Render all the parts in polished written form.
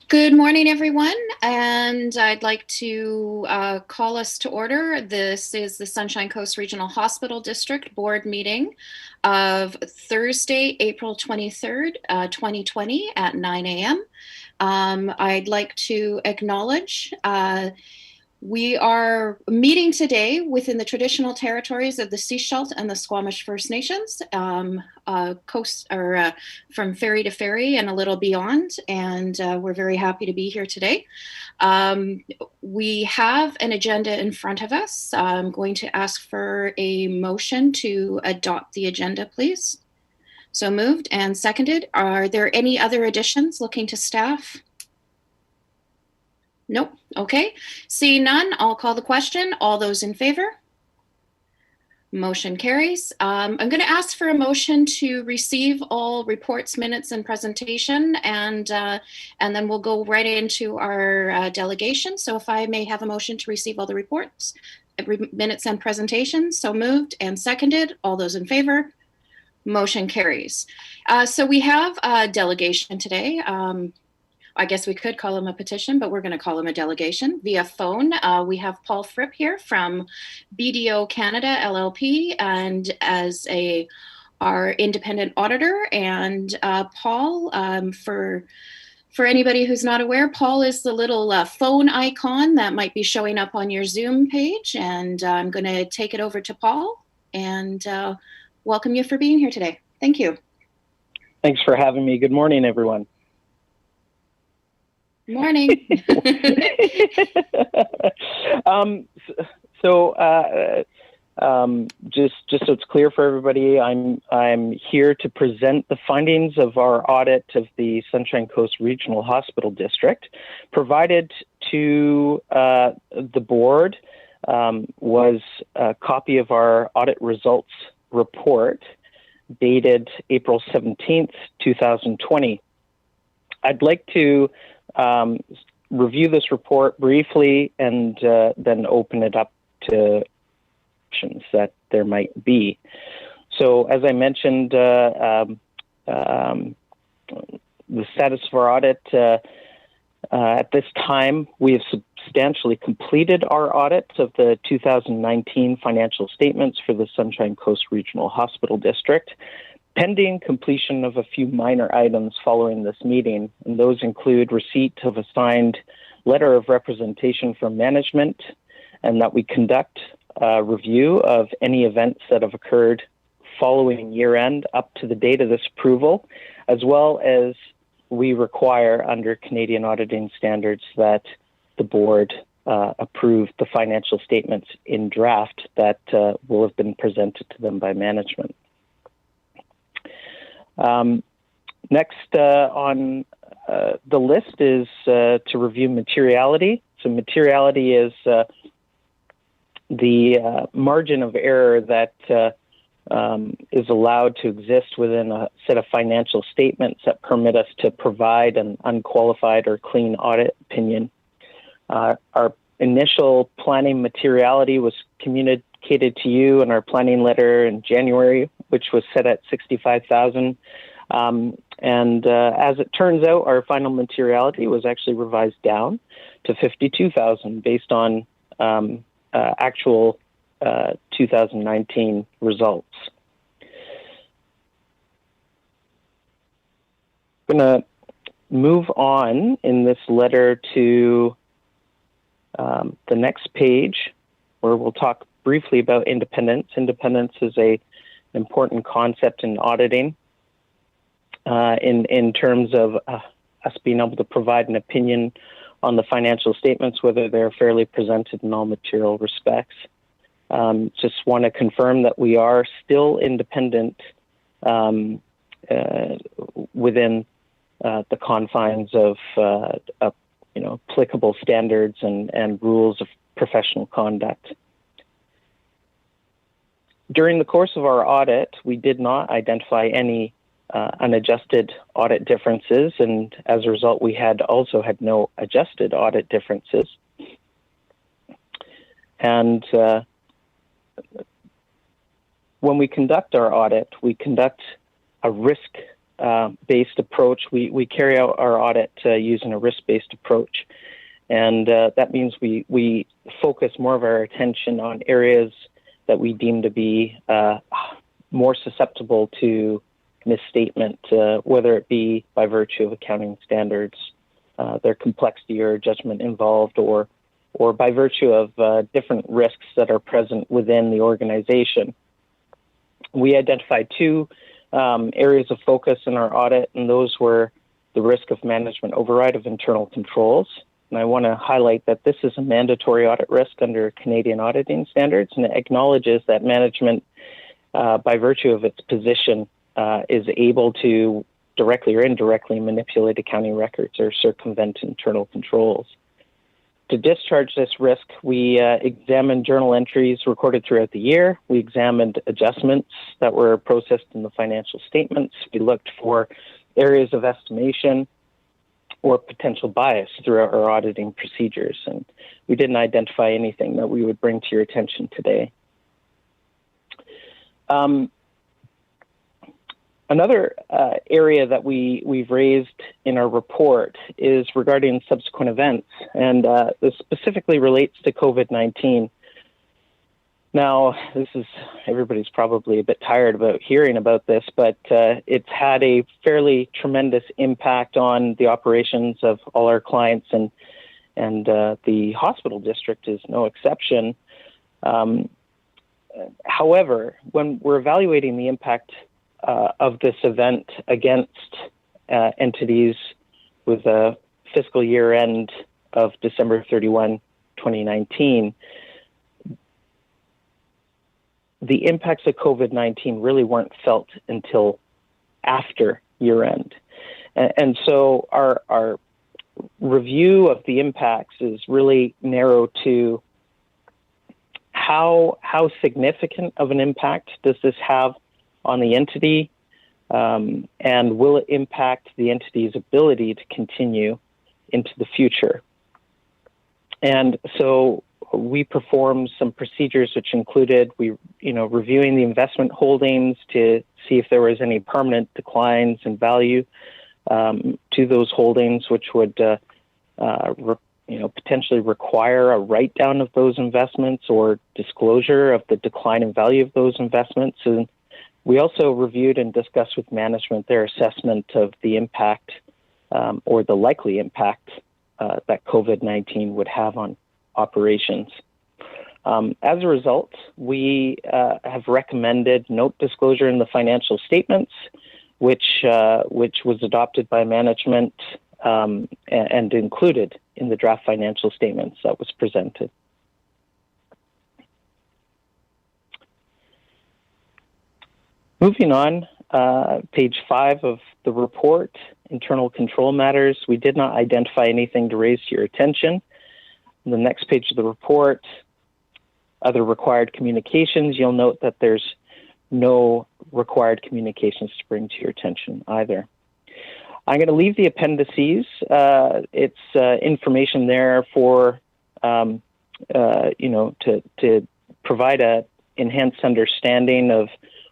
Good morning, everyone, and I'd like to call us to order. This is the Sunshine Coast Regional Hospital District Board meeting of Thursday, April 23rd, 2020 at 9 a.m. I'd like to acknowledge we are meeting today within the traditional territories of the Sechelt and the Squamish First Nations, coast or from ferry to ferry and a little beyond. And we're very happy to be here today. We have an agenda in front of us. I'm going to ask for a motion to adopt the agenda, please. So moved and seconded. Are there any other additions looking to staff? Nope. Okay. Seeing none, I'll call the question. All those in favor? Motion carries. I'm going to ask for a motion to receive all reports, minutes, and presentation, and then we'll go right into our delegation. So if I may have a motion to receive all the reports, minutes, and presentations. So moved and seconded. All those in favor? Motion carries. So we have a delegation today. I guess we could call him a petition, but we're going to call him a delegation via phone. We have Paul Fripp here from BDO Canada LLP, and as our independent auditor. And Paul, for anybody who's not aware, Paul is the little phone icon that might be showing up on your Zoom page. And I'm going to take it over to Paul and welcome you for being here today. Thank you. Thanks for having me. Good morning, everyone. Morning. Just so it's clear for everybody, I'm here to present the findings of our audit of the Sunshine Coast Regional Hospital District. Provided to the board was a copy of our audit results report dated April 17th, 2020. I'd like to review this report briefly and then open it up to questions that there might be. So as I mentioned, the status of our audit, at this time, we have substantially completed our audit of the 2019 financial statements for the Sunshine Coast Regional Hospital District, pending completion of a few minor items following this meeting, and those include receipt of a signed letter of representation from management, and that we conduct a review of any events that have occurred following year-end up to the date of this approval, as well as we require under Canadian auditing standards that the board approve the financial statements in draft that will have been presented to them by management. Next on the list is to review materiality. So materiality is the margin of error that is allowed to exist within a set of financial statements that permit us to provide an unqualified or clean audit opinion. Our initial planning materiality was communicated to you in our planning letter in January, which was set at $65,000. And as it turns out, our final materiality was actually revised down to $52,000 based on actual 2019 results. I'm going to move on in this letter to the next page, where we'll talk briefly about independence. Independence is an important concept in auditing in terms of us being able to provide an opinion on the financial statements, whether they're fairly presented in all material respects. Just want to confirm that we are still independent within the confines of applicable standards and rules of professional conduct. During the course of our audit, we did not identify any unadjusted audit differences, and as a result, we also had no adjusted audit differences. And when we conduct our audit, we conduct a risk based approach. We carry out our audit using a risk-based approach. And that means we focus more of our attention on areas that we deem to be more susceptible to misstatement, whether it be by virtue of accounting standards, their complexity or judgment involved, or by virtue of different risks that are present within the organization. We identified two areas of focus in our audit, and those were the risk of management override of internal controls. And I want to highlight that this is a mandatory audit risk under Canadian auditing standards, and it acknowledges that management, by virtue of its position, is able to directly or indirectly manipulate accounting records or circumvent internal controls. To discharge this risk, we examined journal entries recorded throughout the year. We examined adjustments that were processed in the financial statements. We looked for areas of estimation or potential bias throughout our auditing procedures, and we didn't identify anything that we would bring to your attention today. Another area that we've raised in our report is regarding subsequent events, and this specifically relates to COVID-19. Now, everybody's probably a bit tired about hearing about this, but it's had a fairly tremendous impact on the operations of all our clients, and the hospital district is no exception. However, when we're evaluating the impact of this event against entities with a fiscal year end of December 31, 2019, the impacts of COVID-19 really weren't felt until after year end. And so our review of the impacts is really narrow to how significant of an impact does this have on the entity, and will it impact the entity's ability to continue into the future? And so we performed some procedures which included reviewing the investment holdings to see if there was any permanent declines in value to those holdings, which would potentially require a write down of those investments or disclosure of the decline in value of those investments. And we also reviewed and discussed with management their assessment of the impact or the likely impact that COVID-19 would have on operations. As a result, we have recommended note disclosure in the financial statements, which was adopted by management and included in the draft financial statements that was presented. Moving on, page 5 of the report, internal control matters. We did not identify anything to raise to your attention. On the next page of the report, other required communications, you'll note that there's no required communications to bring to your attention either. I'm going to leave the appendices. It's information there for, to provide a enhanced understanding of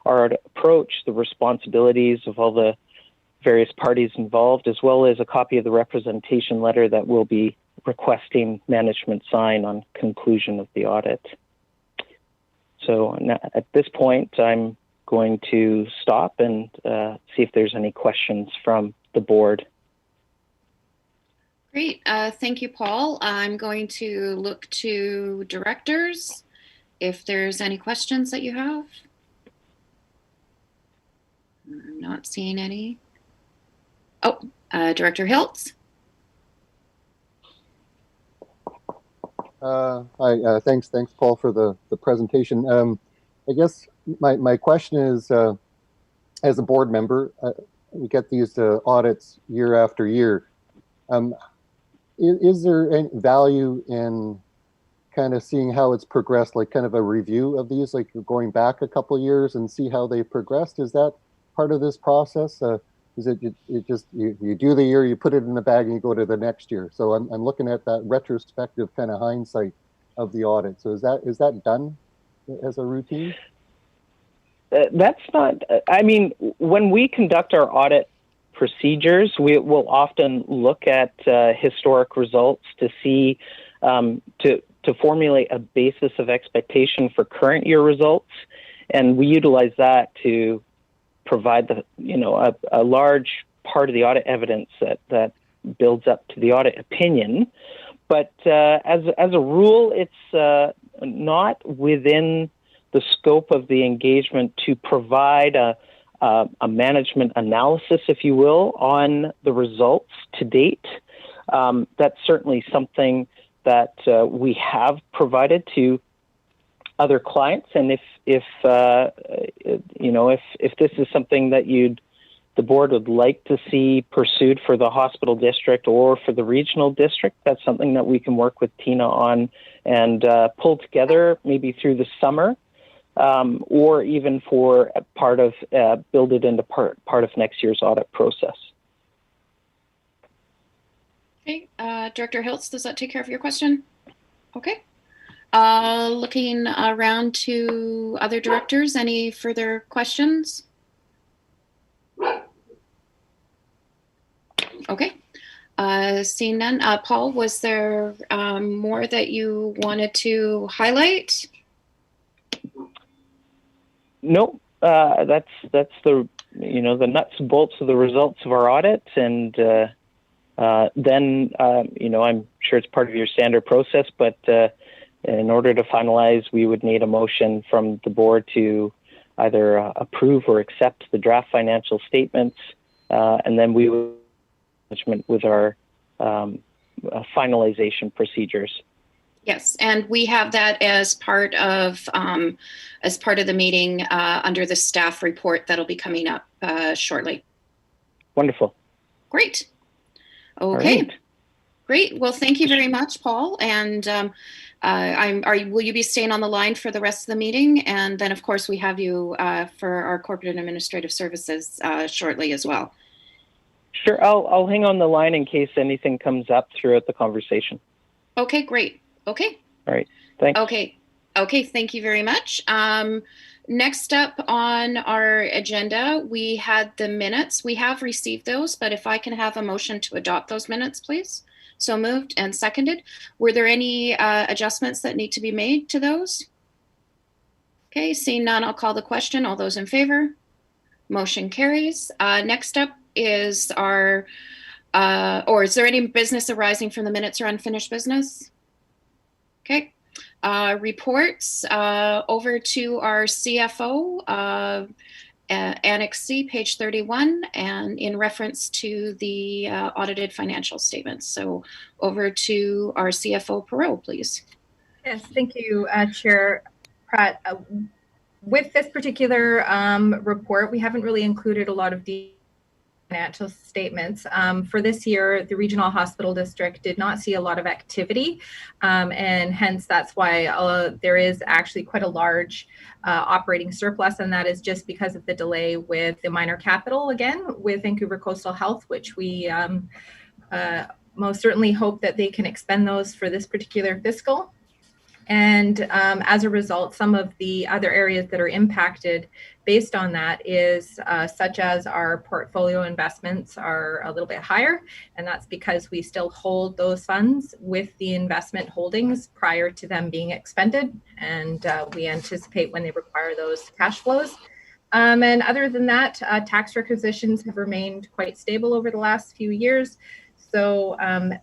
our approach, the responsibilities of all the various parties involved, as well as a copy of the representation letter that we'll be requesting management sign on conclusion of the audit. So at this point, I'm going to stop and see if there's any questions from the board. Great. Thank you, Paul. I'm going to look to directors if there's any questions that you have. I'm not seeing any. Oh, Director Hiltz. Hi, thanks, Paul, for the presentation. I guess my question is, as a board member, we get these audits year after year. Is there any value in kind of seeing how it's progressed, like kind of a review of these, like you're going back a couple of years and see how they progressed? Is that part of this process? Is it just you do the year, you put it in the bag, and you go to the next year? So I'm looking at that retrospective kind of hindsight of the audit. So is that done as a routine? That's not. I mean, when we conduct our audit procedures. We will often look at historic results to see to formulate a basis of expectation for current year results, and we utilize that to provide a large part of the audit evidence that builds up to the audit opinion. But as a rule, it's not within the scope of the engagement to provide a management analysis, if you will, on the results to date. That's certainly something that we have provided to other clients, and if this is something that the board would like to see pursued for the hospital district or for the regional district, that's something that we can work with Tina on and pull together maybe through the summer, or even for part of build it into part of next year's audit process. Okay, Director Hiltz, does that take care of your question? Okay. Looking around to other directors, any further questions? Okay. Seeing none. Paul, was there more that you wanted to highlight? No, that's the the nuts and bolts of the results of our audit, and then I'm sure it's part of your standard process, but in order to finalize, we would need a motion from the board to either approve or accept the draft financial statements, and then we would management with our finalization procedures. Yes, and we have that as part of the meeting under the staff report that'll be coming up shortly. Wonderful. Great. Okay. Right. Great. Well, thank you very much, Paul. And will you be staying on the line for the rest of the meeting? And then, of course, we have you for our corporate and administrative services shortly as well. Sure. I'll hang on the line in case anything comes up throughout the conversation. Okay, great. Okay. All right. Thanks. Okay. Okay. Thank you very much. Next up on our agenda, we had the minutes. We have received those, but if I can have a motion to adopt those minutes, please. So moved and seconded. Were there any adjustments that need to be made to those? Okay, seeing none, I'll call the question. All those in favor? Motion carries. Next up is our, or is there any business arising from the minutes or unfinished business? Okay. Reports over to our CFO, Annex C, page 31, and in reference to the audited financial statements. So over to our CFO, Perot, please. Yes, thank you, Chair Pratt. With this particular report, we haven't really included a lot of the financial statements. For this year, the Regional Hospital District did not see a lot of activity, and hence that's why there is actually quite a large operating surplus, and that is just because of the delay with the minor capital again with Vancouver Coastal Health, which we most certainly hope that they can expend those for this particular fiscal. And as a result, some of the other areas that are impacted based on that is such as our portfolio investments are a little bit higher, and that's because we still hold those funds with the investment holdings prior to them being expended, and we anticipate when they require those cash flows. And other than that, tax requisitions have remained quite stable over the last few years. So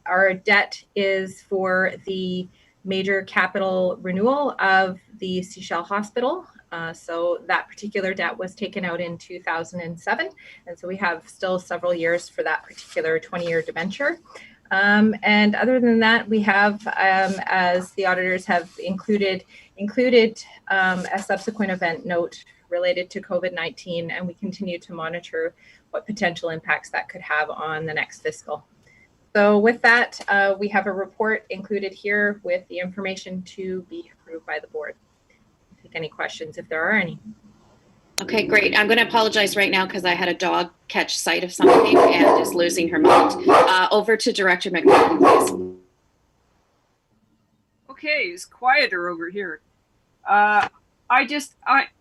our debt is for the major capital renewal of the Sechelle Hospital. So that particular debt was taken out in 2007. And so we have still several years for that particular 20-year debenture. And other than that, we have, as the auditors have included a subsequent event note related to COVID-19, and we continue to monitor what potential impacts that could have on the next fiscal. So with that, we have a report included here with the information to be approved by the board. Take any questions if there are any. Okay, great. I'm going to apologize right now because I had a dog catch sight of something and is losing her mind. Over to Director McMillan, please. Okay, it's quieter over here. I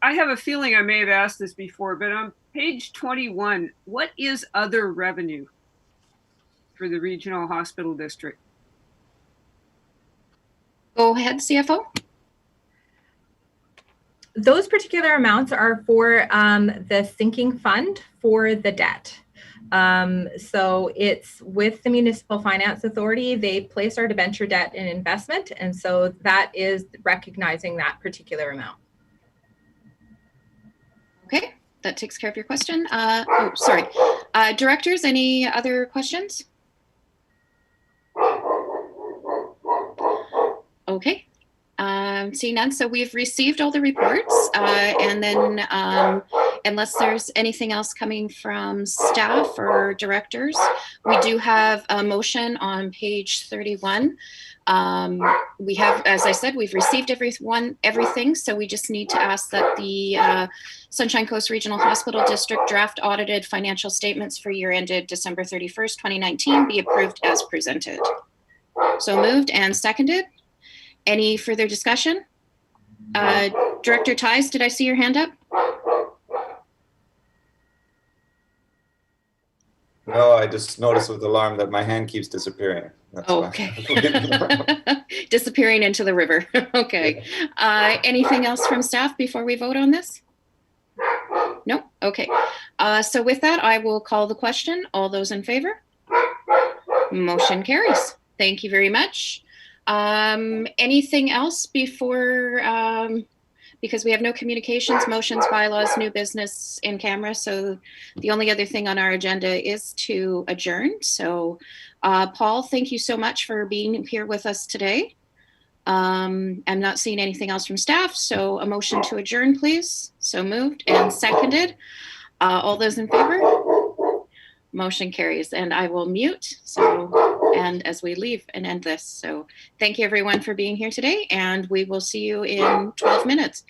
have a feeling I may have asked this before, but Page 21, what is other revenue for the regional hospital district? Go ahead, CFO. Those particular amounts are for the sinking fund for the debt. So it's with the Municipal Finance Authority. They place our debenture debt in investment, and so that is recognizing that particular amount. Okay, that takes care of your question. Oh, sorry. Directors, any other questions? Okay. Seeing none, so we've received all the reports, and then unless there's anything else coming from staff or directors, we do have a motion on page 31. We have, as I said, we've received everything, so we just need to ask that the Sunshine Coast Regional Hospital District draft audited financial statements for year ended December 31st, 2019 be approved as presented. So moved and seconded. Any further discussion? Director Ties, did I see your hand up? No, I just noticed with alarm that my hand keeps disappearing. That's okay. Disappearing into the river. Okay. Anything else from staff before we vote on this? No? Okay. So with that, I will call the question. All those in favor? Motion carries. Thank you very much. Anything else before, because we have no communications, motions, bylaws, new business in camera. So the only other thing on our agenda is to adjourn. So Paul, thank you so much for being here with us today. I'm not seeing anything else from staff. So a motion to adjourn, please. So moved and seconded. All those in favor? Motion carries, and I will mute. So, and as we leave and end this. So thank you everyone for being here today, and we will see you in 12 minutes.